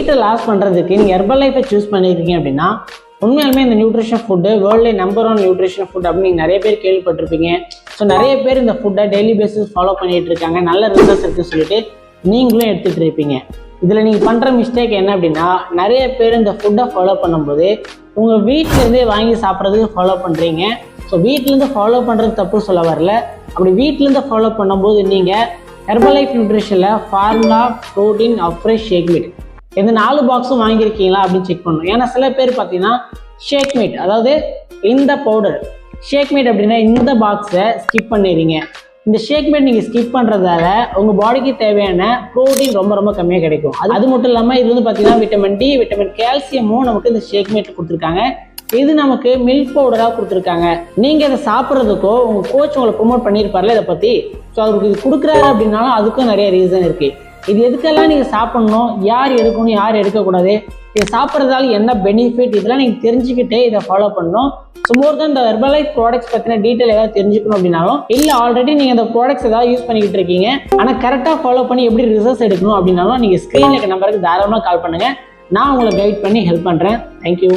வெயிட்டை லாஸ் பண்ணுறதுக்கு நீங்கள் ஹெர்பல் லைஃபை சூஸ் பண்ணியிருக்கீங்க அப்படின்னா உண்மையாலுமே இந்த நியூட்ரிஷன் ஃபுட்டு வேர்ல்ட்லே நம்பர் 1 நியூட்ரிஷன் ஃபுட் அப்படின்னு நீங்கள் நிறைய பேர் கேள்விப்பட்டிருப்பீங்க. ஸோ நிறைய பேர் இந்த ஃபுட்டை டெய்லி பேசிஸ் ஃபாலோ பண்ணிகிட்டு இருக்காங்க, நல்ல ரிசல்ட்ஸ் இருக்குன்னு சொல்லிட்டு நீங்களும் எடுத்துகிட்டு இருப்பீங்க. இதில் நீங்கள் பண்ணுற மிஸ்டேக் என்ன அப்படின்னா, நிறைய பேர் இந்த ஃபுட்டை ஃபாலோ பண்ணும்போது உங்கள் வீட்டிலேருந்தே வாங்கி சாப்பிட்றதுக்கு ஃபாலோ பண்ணுறீங்க. ஸோ வீட்டிலேருந்து ஃபாலோ பண்ணுறது தப்பு சொல்ல வரல. அப்படி வீட்டிலேருந்து ஃபாலோ பண்ணும்போது நீங்கள் ஹெர்பல் லைஃப் நியூட்ரிஷனில் formula, protein, fresh, shake mate இந்த 4 பாக்ஸும் வாங்கியிருக்கீங்களா அப்படின்னு செக் பண்ணணும். ஏன்னா சில பேர் பார்த்தீங்கன்னா ஷேக் மீட், அதாவது இந்த பவுடர் ஷேக் மீட் அப்படின்னா இந்த பாக்ஸை ஸ்கிப் பண்ணிடுறீங்க. இந்த ஷேக் மீட் நீங்கள் ஸ்கிப் பண்ணுறதால உங்கள் பாடிக்கு தேவையான ப்ரோட்டீன் ரொம்ப ரொம்ப கம்மியாக கிடைக்கும். அது மட்டும் இல்லாமல் இது வந்து பார்த்தீங்கன்னா விட்டமின் டி, விட்டமின் கால்சியமும் நமக்கு இந்த ஷேக் மீட் கொடுத்துருக்காங்க. இது நமக்கு மில்க் பவுடராக கொடுத்துருக்காங்க. நீங்கள் இதை சாப்பிட்றதுக்கோ உங்கள் கோச் உங்களை ப்ரொமோட் பண்ணியிருப்பார்ல இதை பற்றி, ஸோ அவருக்கு இது கொடுக்குறாரு அப்படின்னாலும் அதுக்கும் நிறைய ரீசன் இருக்குது. இது எதுக்கெல்லாம் நீங்கள் சாப்பிட்ணும், யார் எடுக்கணும், யார் எடுக்கக்கூடாது, இதை சாப்பிட்றதால என்ன பெனிஃபிட், இதெல்லாம் நீங்கள் தெரிஞ்சுக்கிட்டே இதை ஃபாலோ பண்ணணும். ஸோ மோர் தான் இந்த ஹெர்பல் லைஃப் ப்ராடக்ட்ஸ் பற்றின டீட்டெயில் ஏதாவது தெரிஞ்சுக்கணும் அப்படின்னாலும், இல்லை ஆல்ரெடி நீங்கள் இந்த ப்ராடக்ட்ஸ் ஏதாவது யூஸ் பண்ணிக்கிட்டு இருக்கீங்க ஆனால் கரெக்டாக ஃபாலோ பண்ணி எப்படி ரிசல்ட்ஸ் எடுக்கணும் அப்படின்னாலும் நீங்கள் ஸ்க்ரீனில் இருக்க நம்பருக்கு தாராளமாக கால் பண்ணுங்கள். நான் உங்களை கைட் பண்ணி ஹெல்ப் பண்ணுறேன். தேங்க்யூ.